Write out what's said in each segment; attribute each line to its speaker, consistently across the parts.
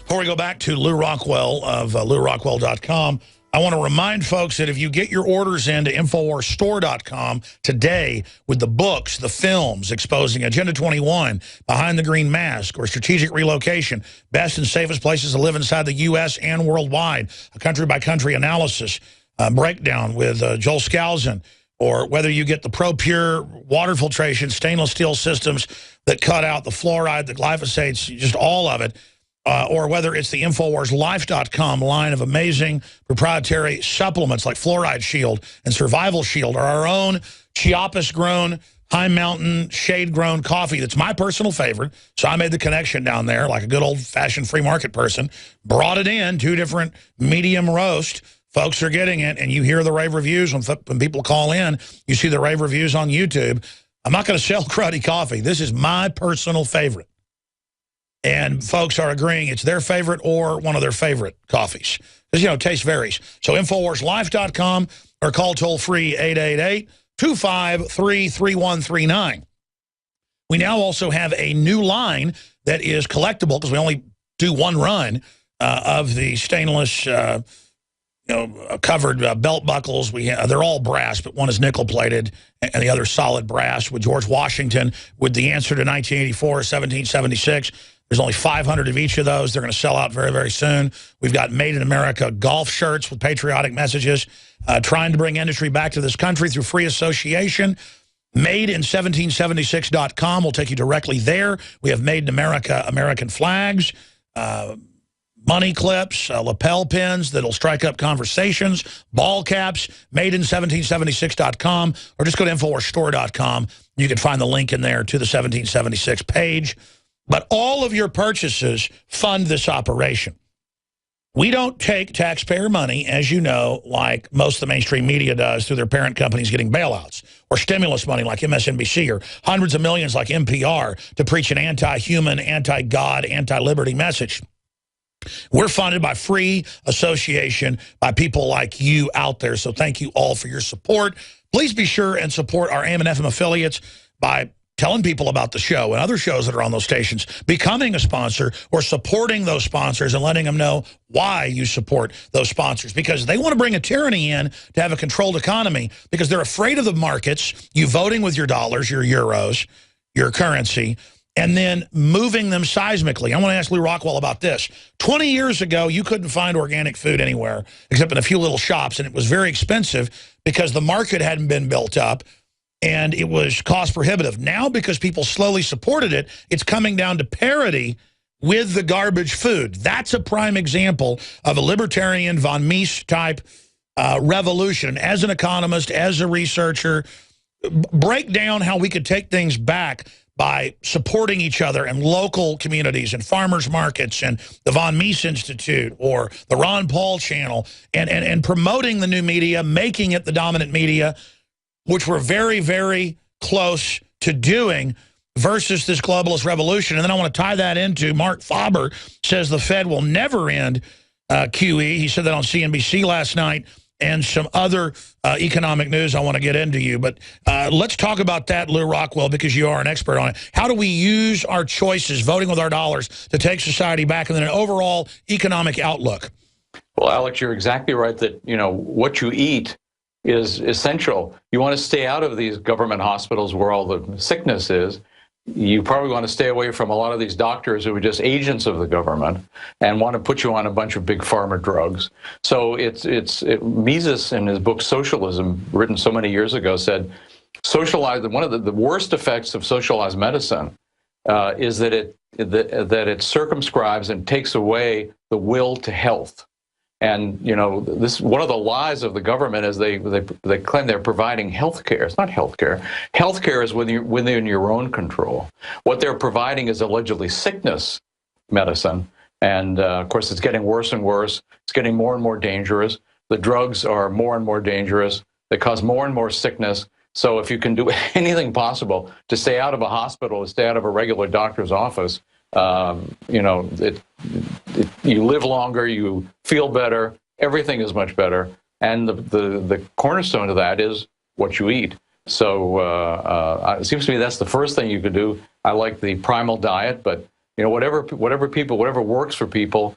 Speaker 1: Before we go back to Lou Rockwell of LouRockwell.com, I want to remind folks that if you get your orders into InfoWarsStore.com today with the books, the films exposing Agenda 21, Behind the Green Mask, or Strategic Relocation, Best and Safest Places to Live Inside the U.S. and Worldwide, a country-by-country analysis breakdown with Joel Skousen, or whether you get the Pro-Pure water filtration, stainless steel systems that cut out the fluoride, the glyphosates, just all of it, or whether it's the InfoWarsLife.com line of amazing proprietary supplements like Fluoride Shield and Survival Shield, or our own Chiapas-grown, high-mountain, shade-grown coffee that's my personal favorite. So I made the connection down there like a good old-fashioned free market person, brought it in, 2 different medium roast. Folks are getting it, and you hear the rave reviews when people call in. You see the rave reviews on YouTube. I'm not going to sell cruddy coffee. This is my personal favorite. And folks are agreeing it's their favorite or one of their favorite coffees. Because, you know, taste varies. So InfoWarsLife.com or call toll-free 888-253-3139. We now also have a new line that is collectible because we only do one run of the stainless covered belt buckles. They're all brass, but one is nickel-plated and the other solid brass with George Washington with the answer to 1984, 1776. There's only 500 of each of those. They're going to sell out very, very soon. We've got Made in America golf shirts with patriotic messages, trying to bring industry back to this country through free association. MadeIn1776.com will take you directly there. We have Made in America American flags, money clips, lapel pins that'll strike up conversations, ball caps, MadeIn1776.com, or just go to InfoWarsStore.com. You can find the link in there to the 1776 page. But all of your purchases fund this operation. We don't take taxpayer money, as you know, like most of the mainstream media does through their parent companies getting bailouts, or stimulus money like MSNBC, or hundreds of millions like NPR to preach an anti-human, anti-God, anti-liberty message. We're funded by free association by people like you out there. So thank you all for your support. Please be sure and support our AM and FM affiliates by telling people about the show and other shows that are on those stations, becoming a sponsor or supporting those sponsors and letting them know why you support those sponsors, because they want to bring a tyranny in to have a controlled economy because they're afraid of the markets, you voting with your dollars, your euros, your currency, and then moving them seismically. I want to ask Lou Rockwell about this. 20 years ago, you couldn't find organic food anywhere except in a few little shops, and it was very expensive because the market hadn't been built up and it was cost prohibitive. Now, because people slowly supported it, it's coming down to parity with the garbage food. That's a prime example of a libertarian von Mises type revolution. As an economist, as a researcher, break down how we could take things back by supporting each other and local communities and farmers markets and the Von Mises Institute or the Ron Paul channel and promoting the new media, making it the dominant media, which we're very, very close to doing, versus this globalist revolution. And then I want to tie that into Mark Faber says the Fed will never end QE. He said that on CNBC last night, and some other economic news I want to get into you. But let's talk about that, Lou Rockwell, because you are an expert on it. How do we use our choices, voting with our dollars, to take society back, and then an overall economic outlook?
Speaker 2: Well, Alex, you're exactly right that, you know, what you eat is essential. You want to stay out of these government hospitals where all the sickness is. You probably want to stay away from a lot of these doctors who are just agents of the government and want to put you on a bunch of big pharma drugs. So Mises, in his book Socialism, written so many years ago, said one of the worst effects of socialized medicine is that it circumscribes and takes away the will to health. And, you know, this one of the lies of the government is they claim they're providing health care. It's not health care. Health care is within your own control. What they're providing is allegedly sickness medicine. And, of course, it's getting worse and worse. It's getting more and more dangerous. The drugs are more and more dangerous. They cause more and more sickness. So if you can do anything possible to stay out of a hospital, to stay out of a regular doctor's office, you know, you live longer, you feel better, everything is much better, and the cornerstone of that is what you eat. So it seems to me that's the first thing you could do. I like the primal diet, but whatever works for people,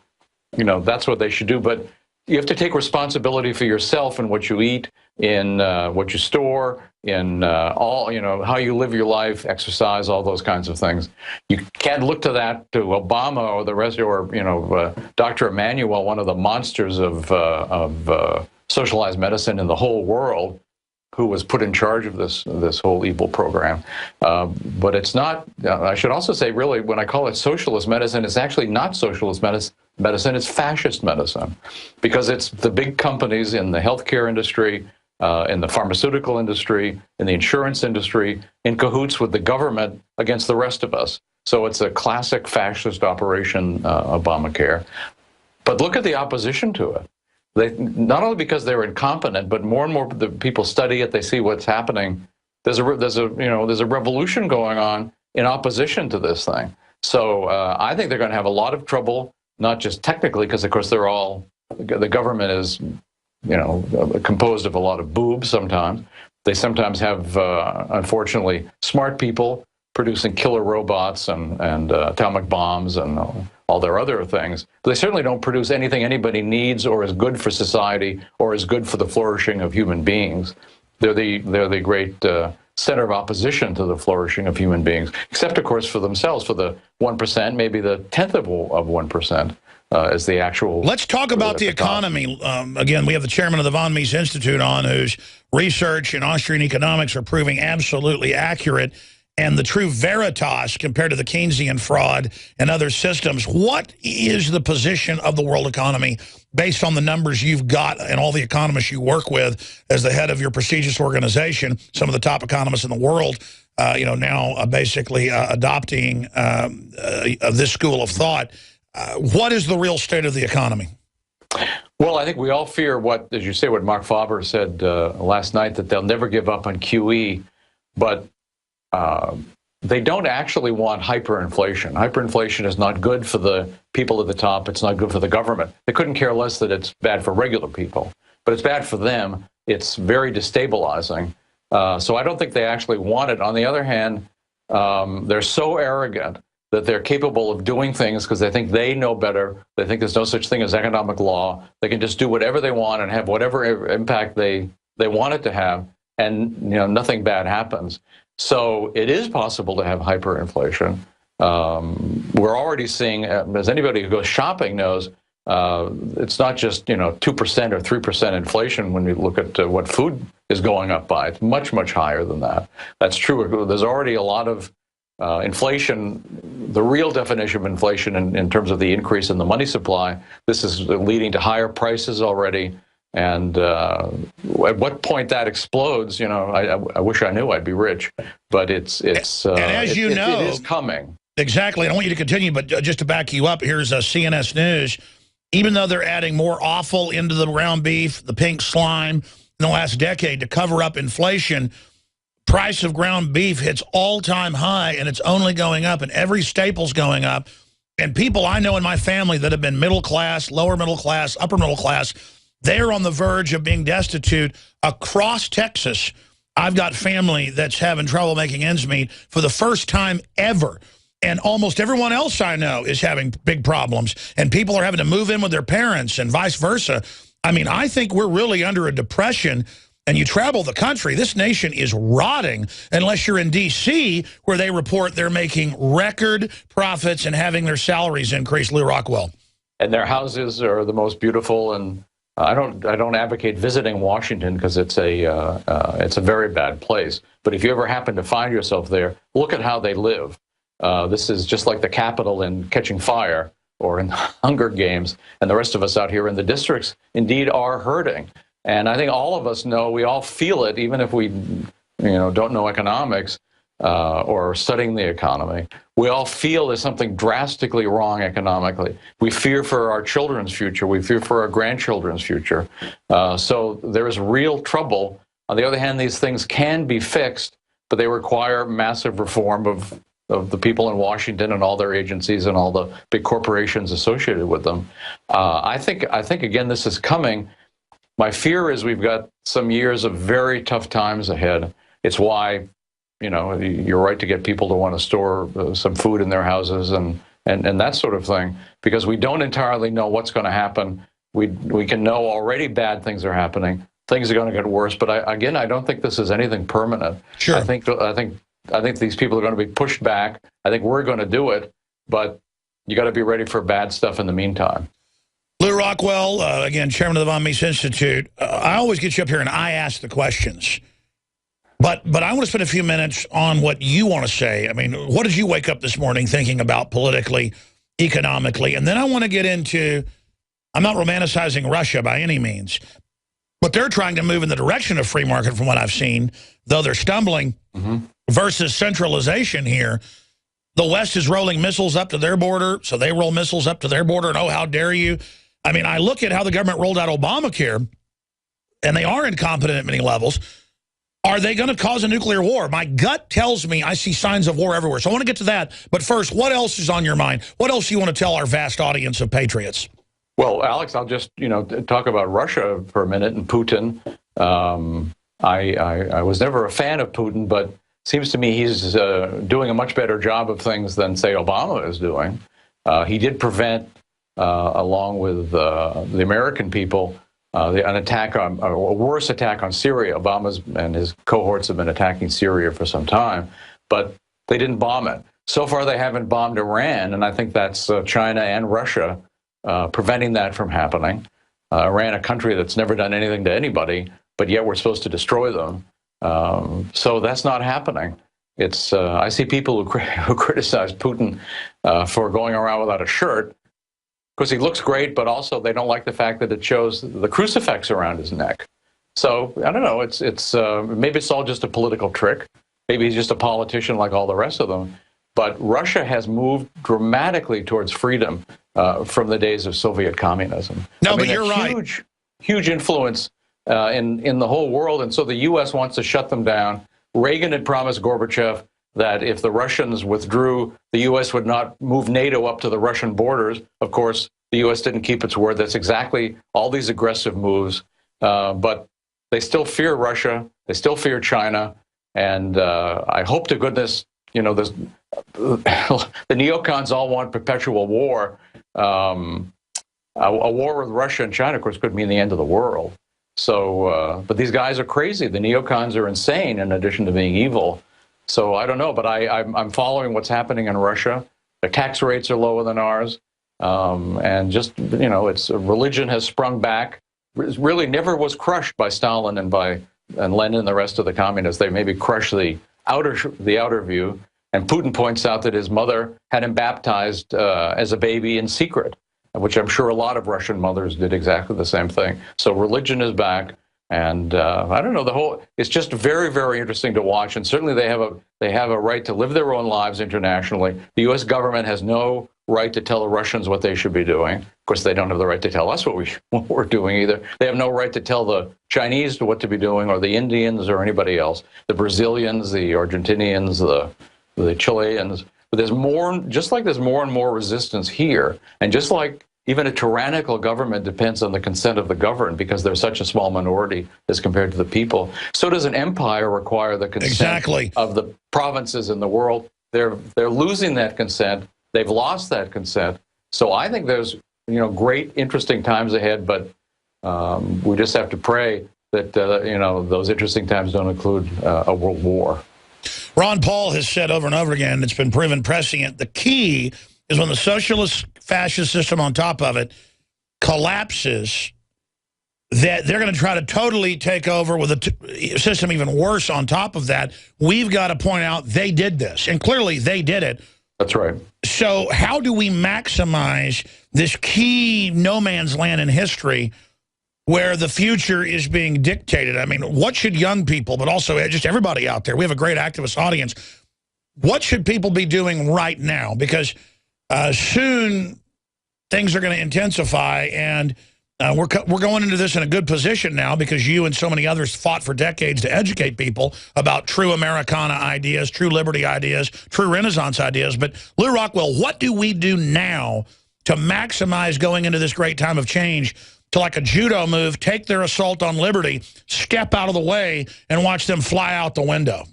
Speaker 2: that's what they should do. But you have to take responsibility for yourself and what you eat, in what you store, in how you live your life, exercise, all those kinds of things. You can't look to that, to Obama or the rest, or Dr. Emanuel, one of the monsters of socialized medicine in the whole world, who was put in charge of this whole evil program. But it's not, I should also say, really, when I call it socialist medicine, it's actually not socialist medicine, it's fascist medicine. Because it's the big companies in the healthcare industry, in the pharmaceutical industry, in the insurance industry, in cahoots with the government against the rest of us. So it's a classic fascist operation, Obamacare. But look at the opposition to it. Not only because they're incompetent, but more and more the people study it, they see what's happening. There's a revolution going on in opposition to this thing. So I think they're going to have a lot of trouble, not just technically, because of course the government is composed of a lot of boobs sometimes. They sometimes have, unfortunately, smart people producing killer robots and atomic bombs and all their other things. But they certainly don't produce anything anybody needs or is good for society or is good for the flourishing of human beings. They're the great center of opposition to the flourishing of human beings, except, of course, for themselves, for the 1%, maybe the tenth of 1%. As the actual...
Speaker 1: Let's talk about the economy. Again, we have the chairman of the Von Mises Institute on, whose research in Austrian economics are proving absolutely accurate and the true veritas compared to the Keynesian fraud and other systems. What is the position of the world economy based on the numbers you've got and all the economists you work with as the head of your prestigious organization, some of the top economists in the world, now basically adopting this school of thought? What is the real state of the economy?
Speaker 2: Well, I think we all fear what, as you say, what Mark Faber said last night, that they'll never give up on QE, but they don't actually want hyperinflation. Hyperinflation is not good for the people at the top. It's not good for the government. They couldn't care less that it's bad for regular people, but it's bad for them. It's very destabilizing. So I don't think they actually want it. On the other hand, they're so arrogant that they're capable of doing things because they think they know better. They think there's no such thing as economic law. They can just do whatever they want and have whatever impact they want it to have, and nothing bad happens. So it is possible to have hyperinflation. We're already seeing, as anybody who goes shopping knows, it's not just 2% or 3% inflation when you look at what food is going up by. It's much, much higher than that. That's true. There's already a lot of inflation, the real definition of inflation in terms of the increase in the money supply. This is leading to higher prices already. And at what point that explodes, I wish I knew. I'd be rich. But and as you know, it is coming.
Speaker 1: Exactly. I don't want you to continue, but just to back you up, here's CNS News. Even though they're adding more offal into the ground beef, the pink slime in the last decade to cover up inflation, price of ground beef hits all-time high, and it's only going up, and every staple's going up. And people I know in my family that have been middle class, lower middle class, upper middle class, they're on the verge of being destitute across Texas. I've got family that's having trouble making ends meet for the first time ever. And almost everyone else I know is having big problems. And people are having to move in with their parents and vice versa. I mean, I think we're really under a depression. And you travel the country, this nation is rotting unless you're in D.C., where they report they're making record profits and having their salaries increase. Lou Rockwell.
Speaker 2: And their houses are the most beautiful. And I don't advocate visiting Washington because it's a very bad place. But if you ever happen to find yourself there, look at how they live. This is just like the Capitol in Catching Fire or in Hunger Games, and the rest of us out here in the districts indeed are hurting. And I think all of us know, we all feel it, even if we don't know economics or studying the economy. We all feel there's something drastically wrong economically. We fear for our children's future. We fear for our grandchildren's future. So there is real trouble. On the other hand, these things can be fixed, but they require massive reform of the people in Washington and all their agencies and all the big corporations associated with them. I think again, this is coming. My fear is we've got some years of very tough times ahead. It's why, you're right to get people to want to store some food in their houses and and that sort of thing, because we don't entirely know what's going to happen. We can know already bad things are happening. Things are going to get worse. But I don't think this is anything permanent.
Speaker 1: Sure.
Speaker 2: I think these people are going to be pushed back. I think we're going to do it, but you got to be ready for bad stuff in the meantime.
Speaker 1: Lou Rockwell, again, chairman of the Von Mises Institute. I always get you up here and I ask the questions. But I want to spend a few minutes on what you want to say. I mean, what did you wake up this morning thinking about politically, economically? And then I want to get into, I'm not romanticizing Russia by any means, but they're trying to move in the direction of free market from what I've seen, though they're stumbling, versus centralization here. The West is rolling missiles up to their border, so they roll missiles up to their border, and oh, how dare you. I mean, I look at how the government rolled out Obamacare, and they are incompetent at many levels. Are they going to cause a nuclear war? My gut tells me I see signs of war everywhere. So I want to get to that. But first, what else is on your mind? What else do you want to tell our vast audience of patriots?
Speaker 2: Well, Alex, I'll just talk about Russia for a minute and Putin. I was never a fan of Putin, but seems to me he's doing a much better job of things than, say, Obama is doing. He did prevent, along with the American people, an attack on a worse attack on Syria. Obama's and his cohorts have been attacking Syria for some time, but they didn't bomb it. So far, they haven't bombed Iran, and I think that's China and Russia preventing that from happening. Iran, a country that's never done anything to anybody, but yet we're supposed to destroy them. So that's not happening. It's I see people who criticize Putin for going around without a shirt, because he looks great, but also they don't like the fact that it shows the crucifix around his neck. So I don't know. It's maybe it's all just a political trick. Maybe he's just a politician like all the rest of them. But Russia has moved dramatically towards freedom from the days of Soviet communism.
Speaker 1: No, but you're right.
Speaker 2: Huge influence in the whole world, and so the U.S. wants to shut them down. Reagan had promised Gorbachev that if the Russians withdrew, the U.S. would not move NATO up to the Russian borders. Of course, the U.S. didn't keep its word. That's exactly all these aggressive moves. But they still fear Russia. They still fear China. And I hope to goodness, the neocons all want perpetual war. A war with Russia and China, of course, could mean the end of the world. So, but these guys are crazy. The neocons are insane in addition to being evil. So I don't know, but I'm following what's happening in Russia. Their tax rates are lower than ours. And just, it's religion has sprung back. It really never was crushed by Stalin and Lenin and the rest of the communists. They maybe crushed the outer view. And Putin points out that his mother had him baptized as a baby in secret, which I'm sure a lot of Russian mothers did exactly the same thing. So religion is back. And I don't know, it's just very, very interesting to watch. And certainly they have a right to live their own lives internationally. The U.S. government has no right to tell the Russians what they should be doing. Of course, they don't have the right to tell us what we're doing either. They have no right to tell the Chinese what to be doing, or the Indians, or anybody else, the Brazilians, the Argentinians, the Chileans. But there's more and more resistance here. And just like even a tyrannical government depends on the consent of the governed, because they're such a small minority as compared to the people. So does an empire require the consent of the provinces in the world. They're losing that consent. They've lost that consent. So I think there's great, interesting times ahead, but we just have to pray that those interesting times don't include a world war.
Speaker 1: Ron Paul has said over and over again, it's been proven prescient, the key is when the socialist fascist system on top of it collapses, that they're going to try to totally take over with a system even worse on top of that. We've got to point out they did this, and clearly they did it.
Speaker 2: That's right.
Speaker 1: So how do we maximize this key no man's land in history where the future is being dictated? I mean, what should young people, but also just everybody out there, we have a great activist audience, what should people be doing right now? Because soon things are going to intensify, and we're going into this in a good position now, because you and so many others fought for decades to educate people about true Americana ideas, true liberty ideas, true Renaissance ideas. But Lou Rockwell, what do we do now to maximize going into this great time of change, to, like a judo move, take their assault on liberty, step out of the way, and watch them fly out the window?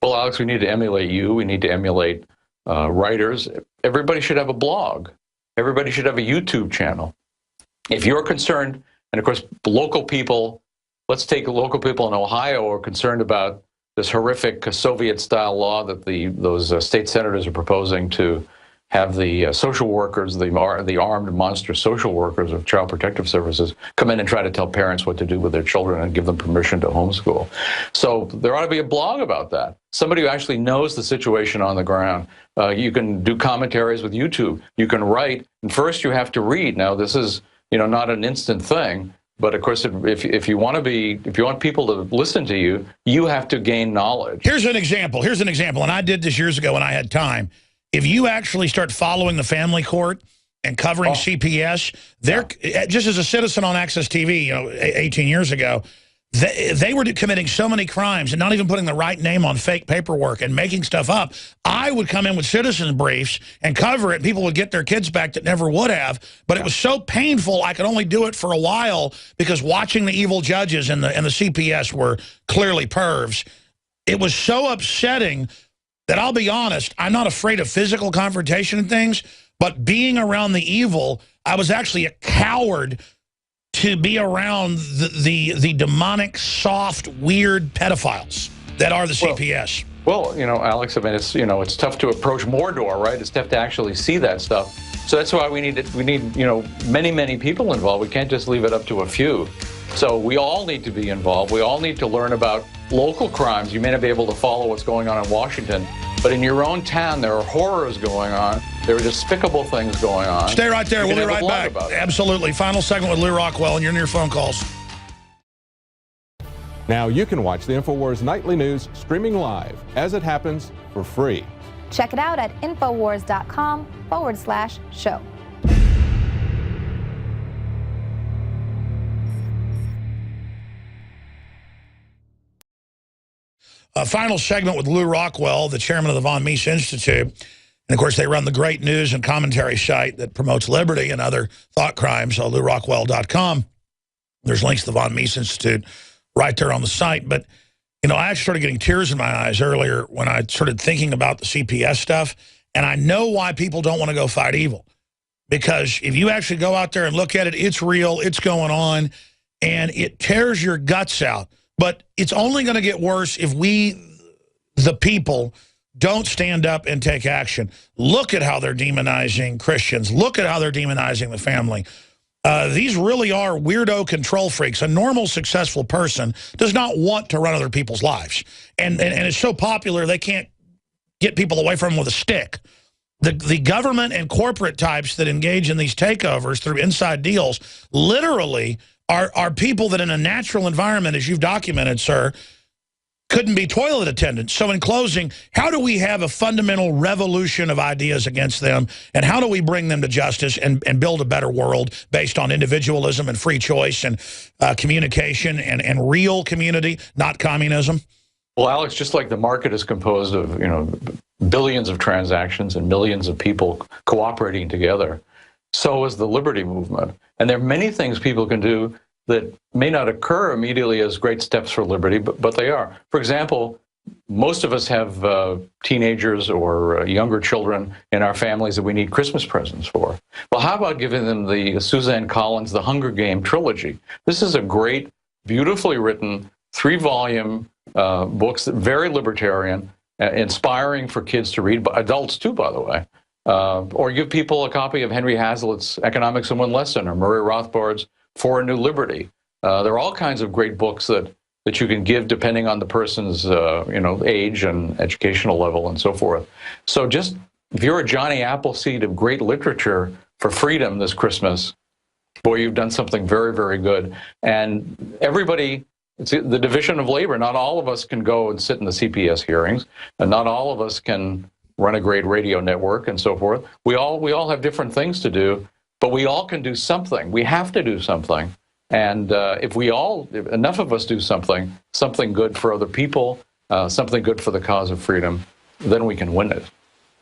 Speaker 2: Well, Alex, we need to emulate you. We need to emulate writers. Everybody should have a blog. Everybody should have a YouTube channel. If you're concerned, and of course, local people, let's take local people in Ohio are concerned about this horrific Soviet-style law that those state senators are proposing to have the social workers, the armed monster social workers of Child Protective Services, come in and try to tell parents what to do with their children and give them permission to homeschool. So there ought to be a blog about that. Somebody who actually knows the situation on the ground. You can do commentaries with YouTube. You can write. And first, you have to read. Now, this is not an instant thing. But of course, if you want people to listen to you, you have to gain knowledge. Here's an example,
Speaker 1: and I did this years ago when I had time. If you actually start following the family court and covering CPS, just as a citizen on Access TV, 18 years ago, they were committing so many crimes and not even putting the right name on fake paperwork and making stuff up. I would come in with citizen briefs and cover it, and people would get their kids back that never would have. But it was so painful, I could only do it for a while because watching the evil judges and the CPS were clearly pervs. It was so upsetting that I'll be honest, I'm not afraid of physical confrontation and things, but being around the evil, I was actually a coward to be around the demonic, soft, weird pedophiles that are the CPS.
Speaker 2: Well, Alex, I mean, it's tough to approach Mordor, right? It's tough to actually see that stuff. So that's why we need many, many people involved. We can't just leave it up to a few. So we all need to be involved. We all need to learn about local crimes. You may not be able to follow what's going on in Washington, but in your own town, there are horrors going on. There are despicable things going on.
Speaker 1: Stay right there. We'll be right back. Absolutely. Final segment with Lou Rockwell, and you're near phone calls.
Speaker 3: Now you can watch the InfoWars Nightly News streaming live as it happens for free.
Speaker 4: Check it out at Infowars.com/show.
Speaker 1: Final segment with Lou Rockwell, the chairman of the Von Mises Institute. And, of course, they run the great news and commentary site that promotes liberty and other thought crimes, LouRockwell.com. There's links to the Von Mises Institute right there on the site. But, I actually started getting tears in my eyes earlier when I started thinking about the CPS stuff. And I know why people don't want to go fight evil. Because if you actually go out there and look at it, it's real, it's going on, and it tears your guts out. But it's only going to get worse if we, the people, don't stand up and take action. Look at how they're demonizing Christians. Look at how they're demonizing the family. These really are weirdo control freaks. A normal, successful person does not want to run other people's lives. And it's so popular, they can't get people away from them with a stick. The government and corporate types that engage in these takeovers through inside deals literally are people that in a natural environment, as you've documented, sir, couldn't be toilet attendants. So in closing, how do we have a fundamental revolution of ideas against them, and how do we bring them to justice and build a better world based on individualism and free choice and communication and real community, not communism?
Speaker 2: Well, Alex, just like the market is composed of, billions of transactions and millions of people cooperating together, so is the liberty movement. And there are many things people can do that may not occur immediately as great steps for liberty, but they are. For example, most of us have teenagers or younger children in our families that we need Christmas presents for. Well, how about giving them the Suzanne Collins The Hunger Game trilogy? This is a great, beautifully written, 3-volume books, very libertarian, inspiring for kids to read, but adults too, by the way. Or give people a copy of Henry Hazlitt's Economics in One Lesson or Murray Rothbard's For a New Liberty. There are all kinds of great books that you can give depending on the person's age and educational level and so forth. So just if you're a Johnny Appleseed of great literature for freedom this Christmas, boy, you've done something very, very good. And everybody, it's the division of labor. Not all of us can go and sit in the CPS hearings, and not all of us can run a great radio network and so forth. We all have different things to do, but we all can do something. We have to do something. And if enough of us do something good for other people, something good for the cause of freedom, then we can win it.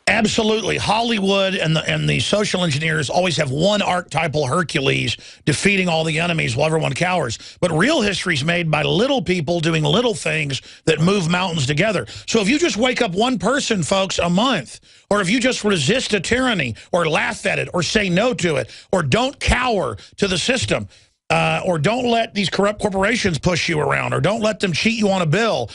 Speaker 1: Absolutely. Hollywood and the social engineers always have one archetypal Hercules defeating all the enemies while everyone cowers. But real history is made by little people doing little things that move mountains together. So if you just wake up one person, folks, a month, or if you just resist a tyranny or laugh at it or say no to it or don't cower to the system, or don't let these corrupt corporations push you around, or don't let them cheat you on a bill,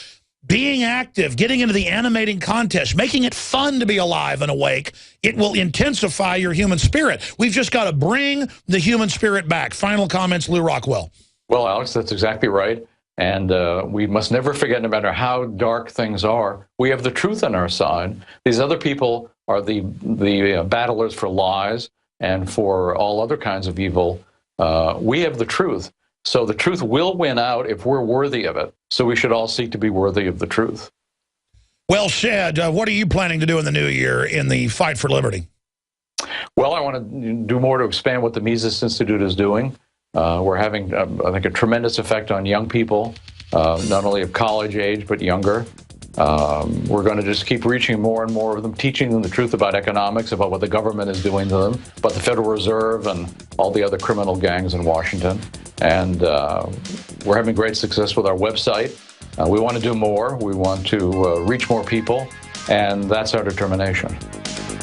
Speaker 1: being active, getting into the animating contest, making it fun to be alive and awake, it will intensify your human spirit. We've just got to bring the human spirit back. Final comments, Lou Rockwell.
Speaker 2: Well, Alex, that's exactly right. And we must never forget, no matter how dark things are, we have the truth on our side. These other people are the battlers for lies and for all other kinds of evil. We have the truth. So the truth will win out if we're worthy of it. So we should all seek to be worthy of the truth.
Speaker 1: Well said. What are you planning to do in the new year in the fight for liberty?
Speaker 2: Well, I want to do more to expand what the Mises Institute is doing. We're having, I think, a tremendous effect on young people, not only of college age, but younger. We're going to just keep reaching more and more of them, teaching them the truth about economics, about what the government is doing to them, about the Federal Reserve and all the other criminal gangs in Washington. And we're having great success with our website. We want to do more. We want to reach more people, and that's our determination.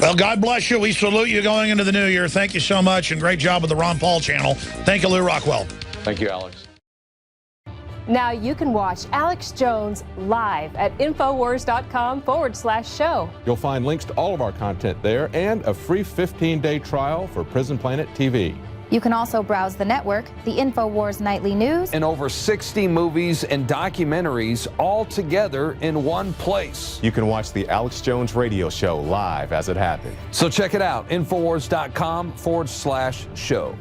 Speaker 1: Well, God bless you. We salute you going into the new year. Thank you so much, and great job with the Ron Paul channel. Thank you, Lou Rockwell.
Speaker 2: Thank you, Alex.
Speaker 4: Now you can watch Alex Jones live at Infowars.com/show.
Speaker 3: You'll find links to all of our content there and a free 15-day trial for Prison Planet TV.
Speaker 5: You can also browse the network, the InfoWars Nightly News,
Speaker 6: and over 60 movies and documentaries all together in one place.
Speaker 7: You can watch the Alex Jones radio show live as it happens.
Speaker 6: So check it out, Infowars.com/show.